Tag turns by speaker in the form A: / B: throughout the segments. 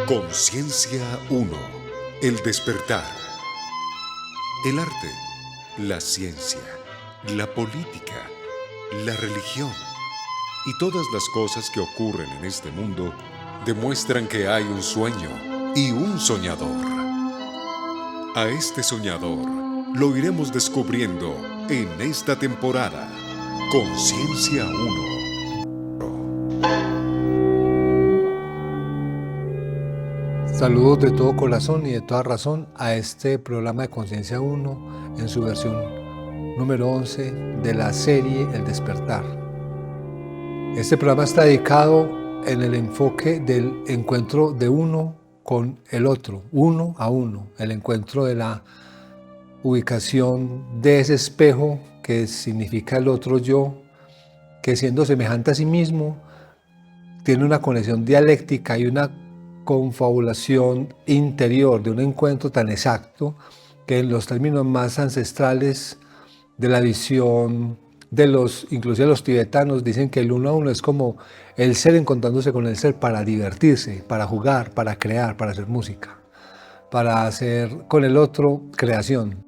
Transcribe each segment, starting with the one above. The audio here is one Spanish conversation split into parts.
A: Conciencia 1. El despertar. El arte, la ciencia, la política, la religión y todas las cosas que ocurren en este mundo demuestran que hay un sueño y un soñador. A este soñador lo iremos descubriendo en esta temporada. Conciencia 1.
B: Saludos de todo corazón y de toda razón a este programa de Conciencia 1 en su versión número 11 de la serie El Despertar. Este programa está dedicado en el enfoque del encuentro de uno con el otro, uno a uno, el encuentro de la ubicación de ese espejo que significa el otro yo, que siendo semejante a sí mismo, tiene una conexión dialéctica y una confabulación interior de un encuentro tan exacto que en los términos más ancestrales de la visión de inclusive los tibetanos, dicen que el uno a uno es como el ser encontrándose con el ser para divertirse, para jugar, para crear, para hacer música, para hacer con el otro creación.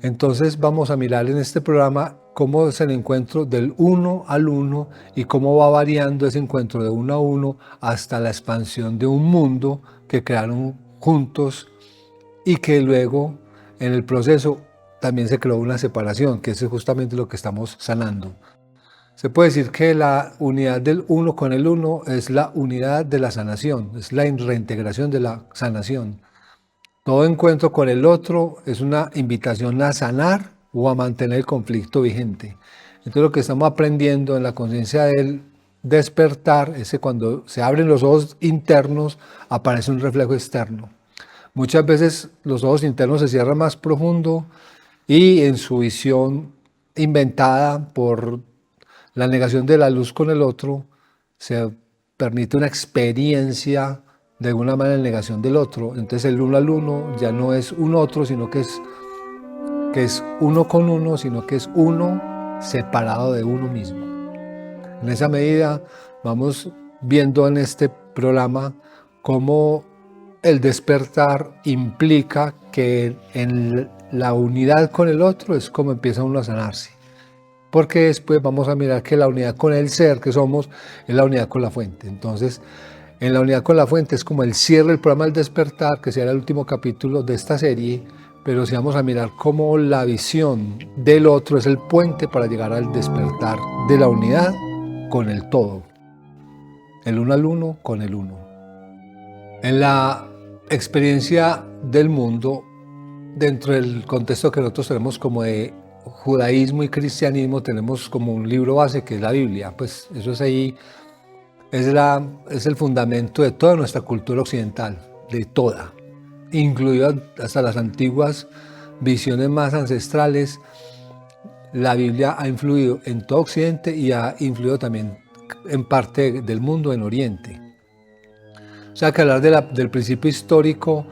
B: Entonces vamos a mirar en este programa cómo es el encuentro del uno al uno y cómo va variando ese encuentro de uno a uno hasta la expansión de un mundo que crearon juntos y que luego en el proceso también se creó una separación, que eso es justamente lo que estamos sanando. Se puede decir que la unidad del uno con el uno es la unidad de la sanación, es la reintegración de la sanación. Todo encuentro con el otro es una invitación a sanar o a mantener el conflicto vigente. Entonces lo que estamos aprendiendo en la conciencia del despertar es que cuando se abren los ojos internos aparece un reflejo externo. Muchas veces los ojos internos se cierran más profundo y en su visión inventada por la negación de la luz con el otro se permite una experiencia de alguna manera en negación del otro. Entonces el uno al uno ya no es un otro, sino que es uno con uno, sino que es uno separado de uno mismo. En esa medida vamos viendo en este programa cómo el despertar implica que en la unidad con el otro es como empieza uno a sanarse. Porque después vamos a mirar que la unidad con el ser que somos es la unidad con la fuente. Entonces, en la unidad con la fuente es como el cierre del programa del despertar, que será el último capítulo de esta serie, pero si vamos a mirar cómo la visión del otro es el puente para llegar al despertar de la unidad con el todo, el uno al uno con el uno. En la experiencia del mundo, dentro del contexto que nosotros tenemos como de judaísmo y cristianismo, tenemos como un libro base que es la Biblia, pues eso es ahí. Es el fundamento de toda nuestra cultura occidental, de toda, incluidas hasta las antiguas visiones más ancestrales. La Biblia ha influido en todo Occidente y ha influido también en parte del mundo en Oriente. O sea que hablar del principio histórico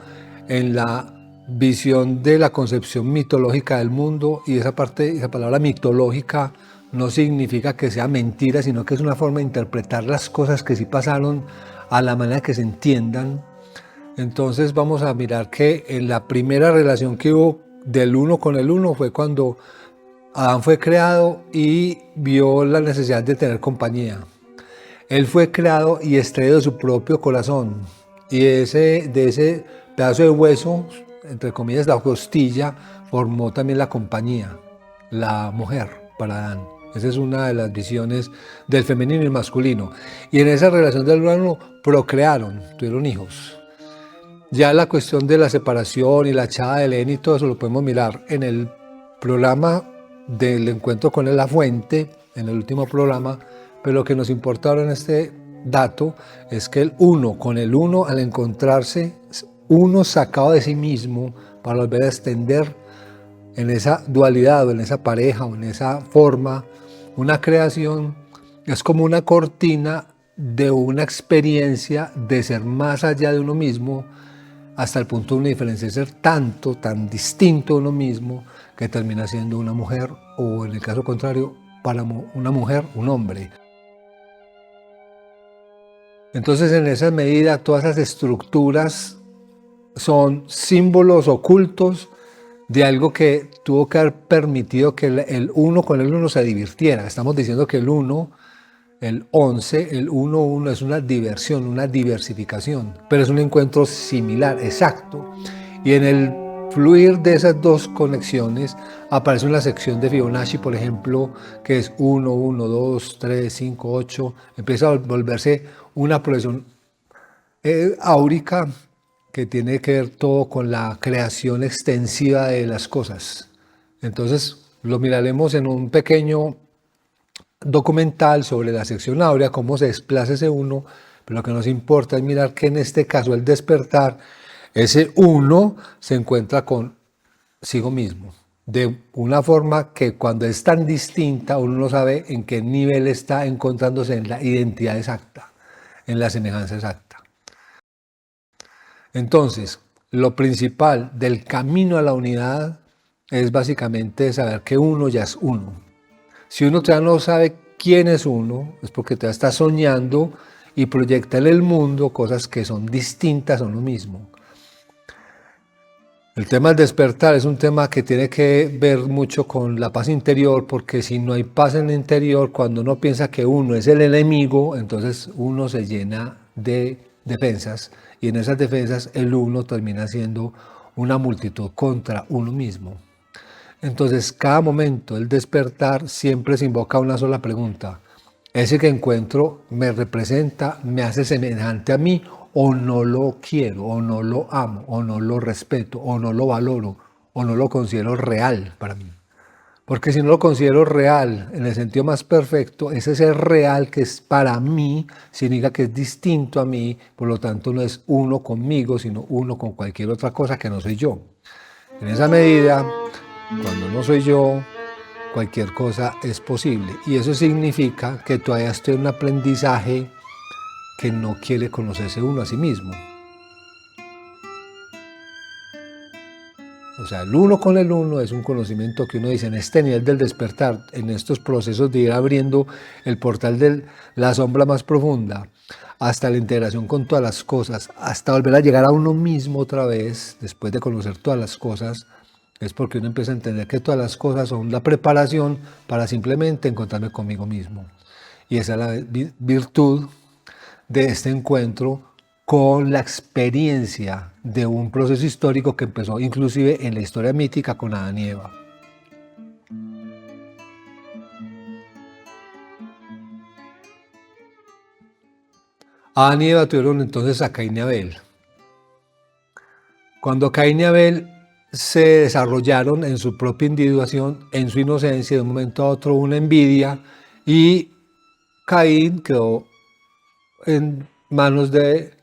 B: en la visión de la concepción mitológica del mundo, y esa palabra mitológica no significa que sea mentira, sino que es una forma de interpretar las cosas que sí pasaron a la manera que se entiendan. Entonces vamos a mirar que en la primera relación que hubo del uno con el uno fue cuando Adán fue creado y vio la necesidad de tener compañía. Él fue creado y extraído de su propio corazón, y de ese pedazo de hueso, entre comillas la costilla, formó también la compañía, la mujer para Adán. Esa es una de las visiones del femenino y el masculino. Y en esa relación del uno procrearon, tuvieron hijos. Ya la cuestión de la separación y la echada de leña y todo eso lo podemos mirar en el programa del encuentro con la fuente, en el último programa, pero lo que nos importa ahora en este dato es que el uno con el uno, al encontrarse uno sacado de sí mismo para volver a extender en esa dualidad o en esa pareja o en esa forma, una creación, es como una cortina de una experiencia de ser más allá de uno mismo, hasta el punto de una diferencia de ser tanto, tan distinto de uno mismo, que termina siendo una mujer, o en el caso contrario, para una mujer, un hombre. Entonces, en esa medida, todas esas estructuras son símbolos ocultos de algo que tuvo que haber permitido que el uno con el uno se divirtiera. Estamos diciendo que el uno, el 11, el 1-1 es una diversión, una diversificación, pero es un encuentro similar, exacto. Y en el fluir de esas dos conexiones aparece una sección de Fibonacci, por ejemplo, que es 1, 1, 2, 3, 5, 8. Empieza a volverse una progresión áurica que tiene que ver todo con la creación extensiva de las cosas. Entonces lo miraremos en un pequeño documental sobre la sección áurea, cómo se desplaza ese uno, pero lo que nos importa es mirar que en este caso el despertar, ese uno se encuentra consigo mismo, de una forma que cuando es tan distinta uno no sabe en qué nivel está encontrándose en la identidad exacta, en la semejanza exacta. Entonces, lo principal del camino a la unidad es básicamente saber que uno ya es uno. Si uno todavía no sabe quién es uno, es porque todavía está soñando y proyecta en el mundo cosas que son distintas a uno mismo. El tema del despertar es un tema que tiene que ver mucho con la paz interior, porque si no hay paz en el interior, cuando uno piensa que uno es el enemigo, entonces uno se llena de defensas, y en esas defensas el uno termina siendo una multitud contra uno mismo. Entonces, cada momento el despertar siempre se invoca una sola pregunta: ¿ese que encuentro me representa, me hace semejante a mí, o no lo quiero, o no lo amo, o no lo respeto, o no lo valoro, o no lo considero real para mí? Porque si no lo considero real en el sentido más perfecto, ese ser real que es para mí significa que es distinto a mí, por lo tanto no es uno conmigo, sino uno con cualquier otra cosa que no soy yo. En esa medida, cuando no soy yo, cualquier cosa es posible. Y eso significa que todavía estoy en un aprendizaje que no quiere conocerse uno a sí mismo. O sea, el uno con el uno es un conocimiento que uno dice en este nivel del despertar, en estos procesos de ir abriendo el portal de la sombra más profunda, hasta la integración con todas las cosas, hasta volver a llegar a uno mismo otra vez, después de conocer todas las cosas, es porque uno empieza a entender que todas las cosas son la preparación para simplemente encontrarme conmigo mismo. Y esa es la virtud de este encuentro con la experiencia de un proceso histórico que empezó inclusive en la historia mítica con Adán y Eva. Adán y Eva tuvieron entonces a Caín y Abel. Cuando Caín y Abel se desarrollaron en su propia individuación, en su inocencia, de un momento a otro una envidia, y Caín quedó en manos de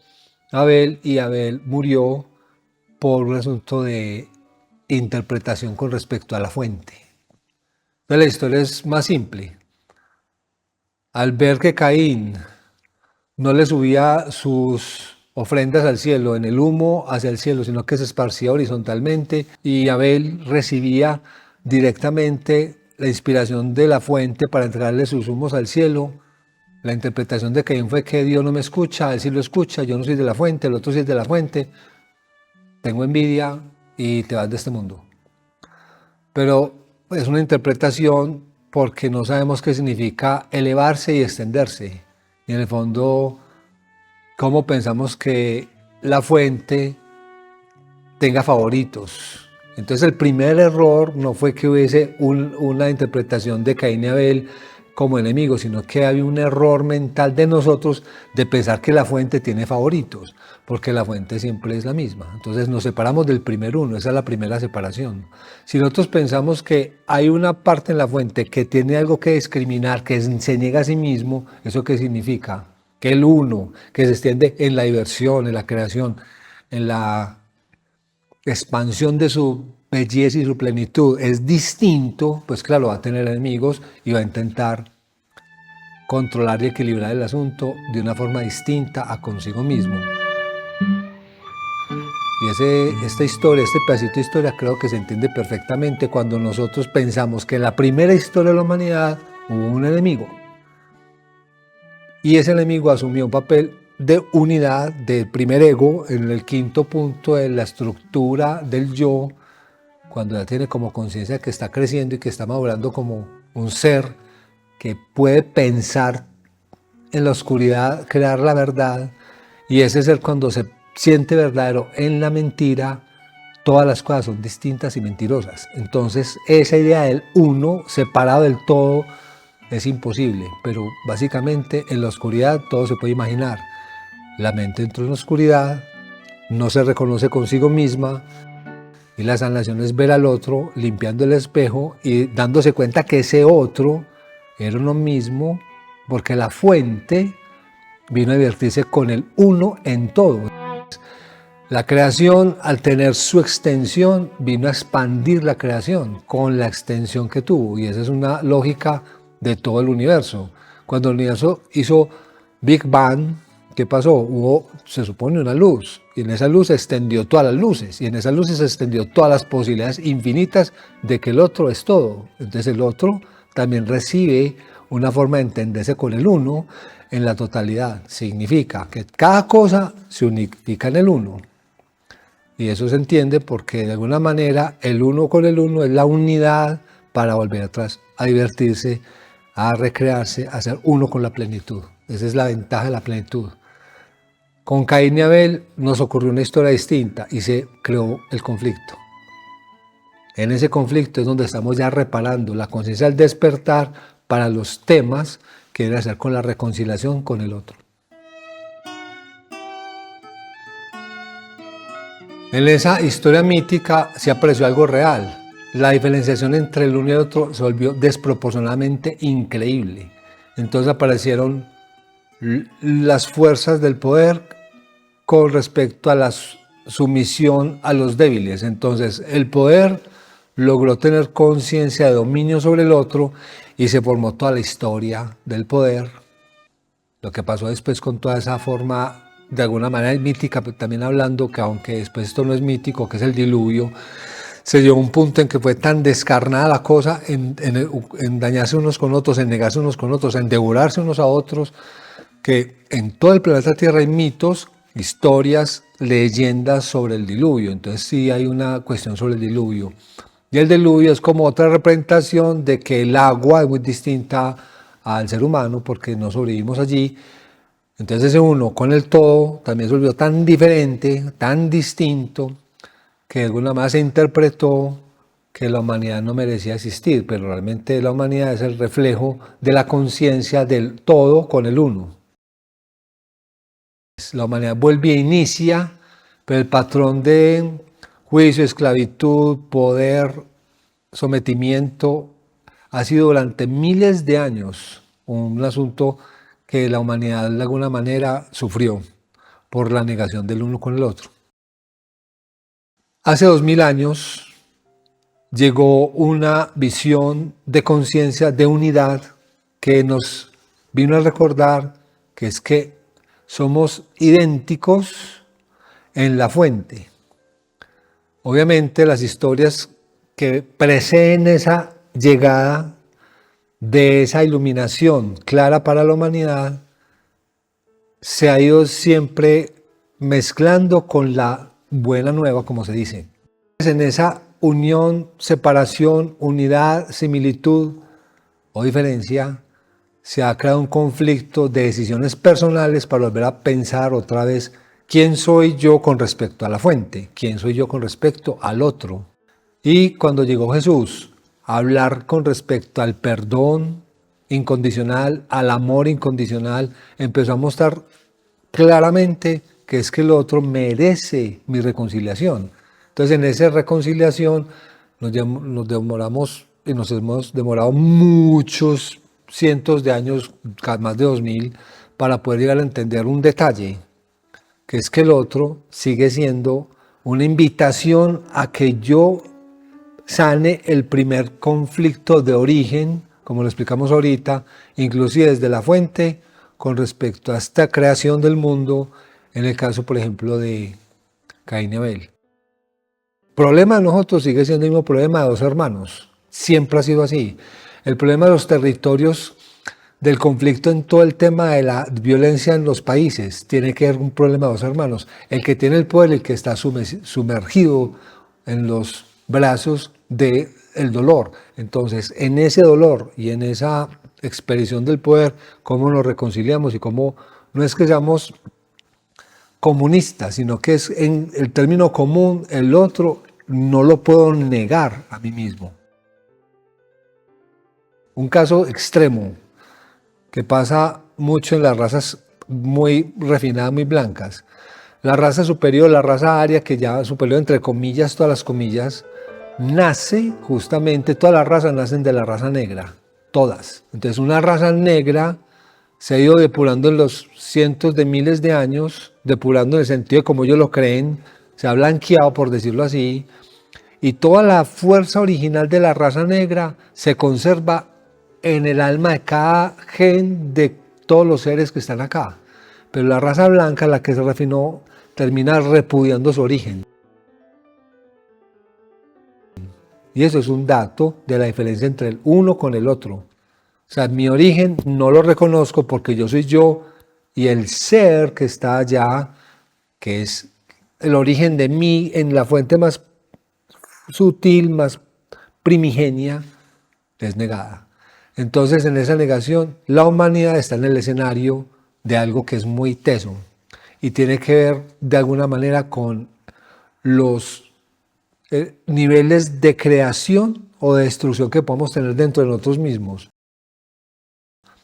B: Abel y Abel murió por un asunto de interpretación con respecto a la fuente. Entonces la historia es más simple. Al ver que Caín no le subía sus ofrendas al cielo, en el humo hacia el cielo, sino que se esparcía horizontalmente, y Abel recibía directamente la inspiración de la fuente para entregarle sus humos al cielo, la interpretación de Caín fue que Dios no me escucha, él sí lo escucha, yo no soy de la fuente, el otro sí es de la fuente, tengo envidia y te vas de este mundo. Pero es una interpretación porque no sabemos qué significa elevarse y extenderse. Y en el fondo, ¿cómo pensamos que la fuente tenga favoritos? Entonces el primer error no fue que hubiese una interpretación de Caín y Abel como enemigos, sino que había un error mental de nosotros de pensar que la fuente tiene favoritos, porque la fuente siempre es la misma. Entonces nos separamos del primer uno, esa es la primera separación. Si nosotros pensamos que hay una parte en la fuente que tiene algo que discriminar, que se niega a sí mismo, ¿eso qué significa? Que el uno, que se extiende en la diversión, en la creación, en la expansión de su belleza y su plenitud, es distinto, pues claro, va a tener enemigos y va a intentar controlar y equilibrar el asunto de una forma distinta a consigo mismo. Y esta historia, este pedacito de historia, creo que se entiende perfectamente cuando nosotros pensamos que en la primera historia de la humanidad hubo un enemigo. Y ese enemigo asumió un papel de unidad del primer ego, en el quinto punto de la estructura del yo, cuando ya tiene como conciencia que está creciendo y que está madurando como un ser que puede pensar en la oscuridad, crear la verdad, y ese ser cuando se siente verdadero en la mentira, todas las cosas son distintas y mentirosas. Entonces esa idea del uno separado del todo es imposible, pero básicamente en la oscuridad todo se puede imaginar. La mente entró en la oscuridad, no se reconoce consigo misma, y la sanación es ver al otro limpiando el espejo y dándose cuenta que ese otro era uno mismo, porque la fuente vino a divertirse con el uno en todo. La creación, al tener su extensión, vino a expandir la creación con la extensión que tuvo. Y esa es una lógica de todo el universo. Cuando el universo hizo Big Bang, ¿qué pasó? Hubo, se supone, una luz. Y en esa luz se extendió todas las luces. Y en esa luz se extendió todas las posibilidades infinitas de que el otro es todo. Entonces el otro también recibe una forma de entenderse con el uno en la totalidad. Significa que cada cosa se unifica en el uno. Y eso se entiende porque de alguna manera el uno con el uno es la unidad para volver atrás, a divertirse, a recrearse, a ser uno con la plenitud. Esa es la ventaja de la plenitud. Con Caín y Abel nos ocurrió una historia distinta y se creó el conflicto. En ese conflicto es donde estamos ya reparando la conciencia al despertar para los temas que debe hacer con la reconciliación con el otro. En esa historia mítica se apreció algo real. La diferenciación entre el uno y el otro se volvió desproporcionadamente increíble. Entonces aparecieron las fuerzas del poder con respecto a la sumisión a los débiles. Entonces el poder logró tener conciencia de dominio sobre el otro y se formó toda la historia del poder. Lo que pasó después con toda esa forma de alguna manera es mítica, pero también hablando que aunque después esto no es mítico, que es el diluvio, se llegó a un punto en que fue tan descarnada la cosa en dañarse unos con otros, en negarse unos con otros, en devorarse unos a otros, que en todo el planeta Tierra hay mitos, historias, leyendas sobre el diluvio. Entonces sí hay una cuestión sobre el diluvio. Y el diluvio es como otra representación de que el agua es muy distinta al ser humano porque no sobrevivimos allí. Entonces ese uno con el todo también se volvió tan diferente, tan distinto, que de alguna manera se interpretó que la humanidad no merecía existir, pero realmente la humanidad es el reflejo de la conciencia del todo con el uno. La humanidad vuelve e inicia, pero el patrón de juicio, esclavitud, poder, sometimiento ha sido durante miles de años un asunto que la humanidad de alguna manera sufrió por la negación del uno con el otro. Hace 2000 años llegó una visión de conciencia, de unidad, que nos vino a recordar que es que somos idénticos en la fuente. Obviamente las historias que preceden esa llegada de esa iluminación clara para la humanidad se ha ido siempre mezclando con la buena nueva, como se dice. En esa unión, separación, unidad, similitud o diferencia, se ha creado un conflicto de decisiones personales para volver a pensar otra vez quién soy yo con respecto a la fuente, quién soy yo con respecto al otro. Y cuando llegó Jesús a hablar con respecto al perdón incondicional, al amor incondicional, empezó a mostrar claramente que es que el otro merece mi reconciliación. Entonces en esa reconciliación nos demoramos y nos hemos demorado muchos cientos de años, más de 2000, para poder llegar a entender un detalle, que es que el otro sigue siendo una invitación a que yo sane el primer conflicto de origen, como lo explicamos ahorita, inclusive desde la fuente, con respecto a esta creación del mundo, en el caso, por ejemplo, de Caín y Abel. El problema de nosotros sigue siendo el mismo problema de dos hermanos, siempre ha sido así. El problema de los territorios del conflicto en todo el tema de la violencia en los países. Tiene que haber un problema de dos hermanos. El que tiene el poder, el que está sumergido en los brazos del dolor. Entonces, en ese dolor y en esa expedición del poder, ¿cómo nos reconciliamos? Y cómo no es que seamos comunistas, sino que es en el término común, el otro no lo puedo negar a mí mismo. Un caso extremo que pasa mucho en las razas muy refinadas, muy blancas. La raza superior, la raza aria, que ya superior entre comillas, todas las comillas, nace justamente, todas las razas nacen de la raza negra, todas. Entonces una raza negra se ha ido depurando en los cientos de miles de años, depurando en el sentido de como ellos lo creen, se ha blanqueado, por decirlo así, y toda la fuerza original de la raza negra se conserva en el alma de cada gen de todos los seres que están acá. Pero la raza blanca, la que se refinó, termina repudiando su origen. Y eso es un dato de la diferencia entre el uno con el otro. O sea, mi origen no lo reconozco porque yo soy yo y el ser que está allá, que es el origen de mí en la fuente más sutil, más primigenia, es negada. Entonces, en esa negación, la humanidad está en el escenario de algo que es muy teso y tiene que ver de alguna manera con los niveles de creación o de destrucción que podemos tener dentro de nosotros mismos.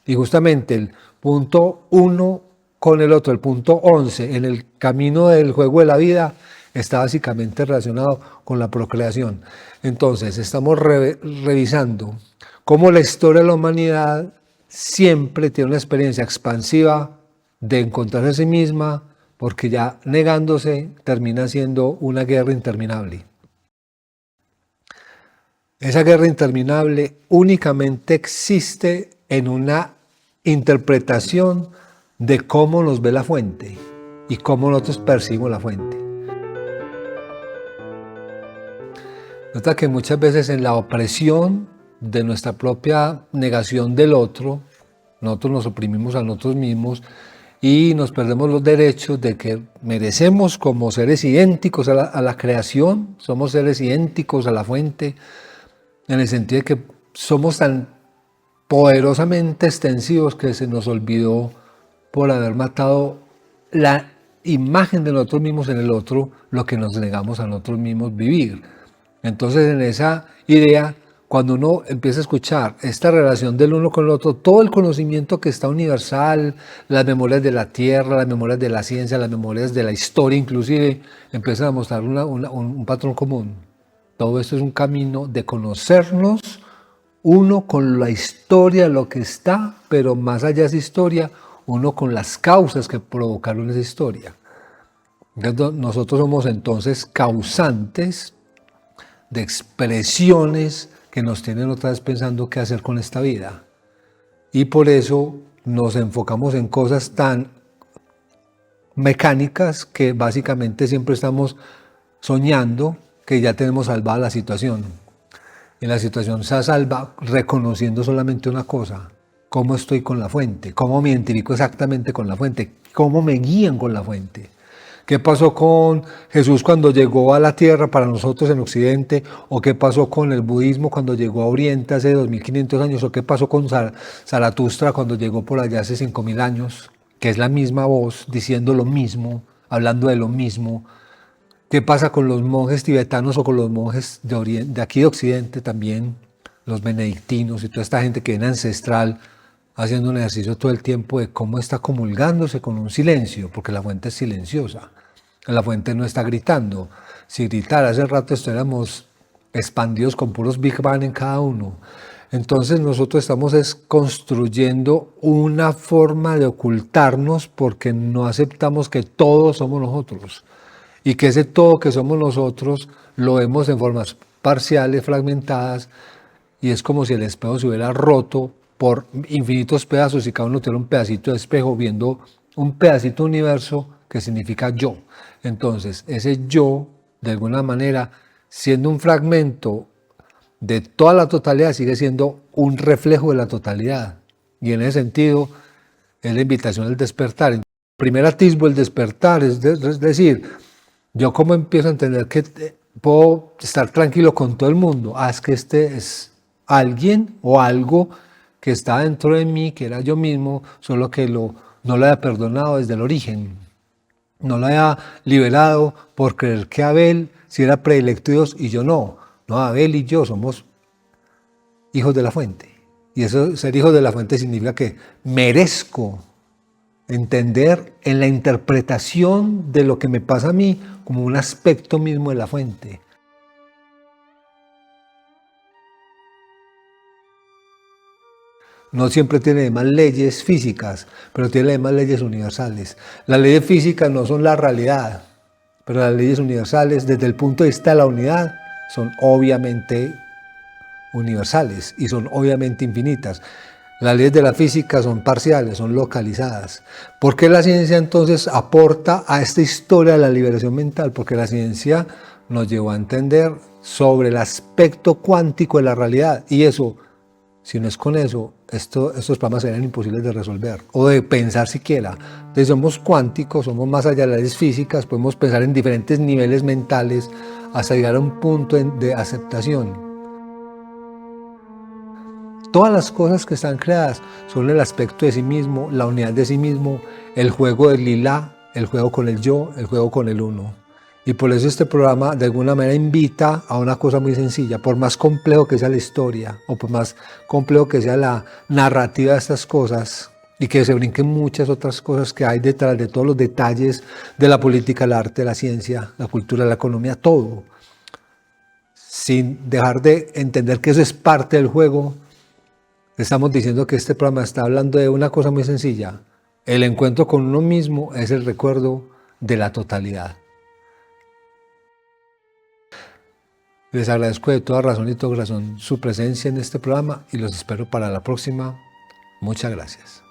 B: Y justamente el punto 1 con el otro, el punto 11, en el camino del juego de la vida, está básicamente relacionado con la procreación. Entonces, estamos revisando cómo la historia de la humanidad siempre tiene una experiencia expansiva de encontrarse a sí misma, porque ya negándose termina siendo una guerra interminable. Esa guerra interminable únicamente existe en una interpretación de cómo nos ve la fuente y cómo nosotros percibimos la fuente. Nota que muchas veces en la opresión de nuestra propia negación del otro, nosotros nos oprimimos a nosotros mismos y nos perdemos los derechos de que merecemos como seres idénticos a la creación, somos seres idénticos a la fuente, en el sentido de que somos tan poderosamente extensivos que se nos olvidó por haber matado la imagen de nosotros mismos en el otro, lo que nos negamos a nosotros mismos vivir. Entonces, en esa idea, cuando uno empieza a escuchar esta relación del uno con el otro, todo el conocimiento que está universal, las memorias de la tierra, las memorias de la ciencia, las memorias de la historia inclusive, empiezan a mostrar un patrón común. Todo esto es un camino de conocernos uno con la historia, lo que está, pero más allá de esa historia, uno con las causas que provocaron esa historia. Nosotros somos entonces causantes de expresiones que nos tienen otra vez pensando qué hacer con esta vida. Y por eso nos enfocamos en cosas tan mecánicas que básicamente siempre estamos soñando que ya tenemos salvada la situación. Y la situación se salva reconociendo solamente una cosa: cómo estoy con la fuente, cómo me identifico exactamente con la fuente, cómo me guían con la fuente. ¿Qué pasó con Jesús cuando llegó a la tierra para nosotros en Occidente? ¿O qué pasó con el budismo cuando llegó a Oriente hace 2500 años? ¿O qué pasó con Zaratustra cuando llegó por allá hace 5000 años? Que es la misma voz diciendo lo mismo, hablando de lo mismo. ¿Qué pasa con los monjes tibetanos o con los monjes de Oriente, de aquí de Occidente también, los benedictinos y toda esta gente que viene ancestral, haciendo un ejercicio todo el tiempo de cómo está comulgándose con un silencio, porque la fuente es silenciosa, la fuente no está gritando. Si gritara hace rato estuviéramos expandidos con puros Big Bang en cada uno. Entonces nosotros estamos construyendo una forma de ocultarnos porque no aceptamos que todos somos nosotros y que ese todo que somos nosotros lo vemos en formas parciales, fragmentadas, y es como si el espejo se hubiera roto por infinitos pedazos y cada uno tiene un pedacito de espejo viendo un pedacito de universo que significa yo. Entonces, ese yo, de alguna manera, siendo un fragmento de toda la totalidad, sigue siendo un reflejo de la totalidad. Y en ese sentido es la invitación al despertar. El primer atisbo del despertar es decir, yo cómo empiezo a entender que puedo estar tranquilo con todo el mundo. Es que este es alguien o algo que está dentro de mí, que era yo mismo, solo que no lo había perdonado desde el origen. No lo había liberado por creer que Abel sí era predilecto de Dios y yo no. No, Abel y yo somos hijos de la fuente. Y eso, ser hijos de la fuente significa que merezco entender en la interpretación de lo que me pasa a mí como un aspecto mismo de la fuente. No siempre tiene además leyes físicas, pero tiene además leyes universales. Las leyes físicas no son la realidad, pero las leyes universales, desde el punto de vista de la unidad, son obviamente universales y son obviamente infinitas. Las leyes de la física son parciales, son localizadas. ¿Por qué la ciencia entonces aporta a esta historia de la liberación mental? Porque la ciencia nos llevó a entender sobre el aspecto cuántico de la realidad. Y eso, si no es con eso, estos problemas serían imposibles de resolver o de pensar siquiera. Entonces somos cuánticos, somos más allá de las leyes físicas, podemos pensar en diferentes niveles mentales hasta llegar a un punto de aceptación. Todas las cosas que están creadas son el aspecto de sí mismo, la unidad de sí mismo, el juego del lila, el juego con el yo, el juego con el uno. Y por eso este programa de alguna manera invita a una cosa muy sencilla, por más complejo que sea la historia o por más complejo que sea la narrativa de estas cosas y que se brinquen muchas otras cosas que hay detrás de todos los detalles de la política, el arte, la ciencia, la cultura, la economía, todo, sin dejar de entender que eso es parte del juego. Estamos diciendo que este programa está hablando de una cosa muy sencilla. El encuentro con uno mismo es el recuerdo de la totalidad. Les agradezco de toda razón y todo corazón su presencia en este programa y los espero para la próxima. Muchas gracias.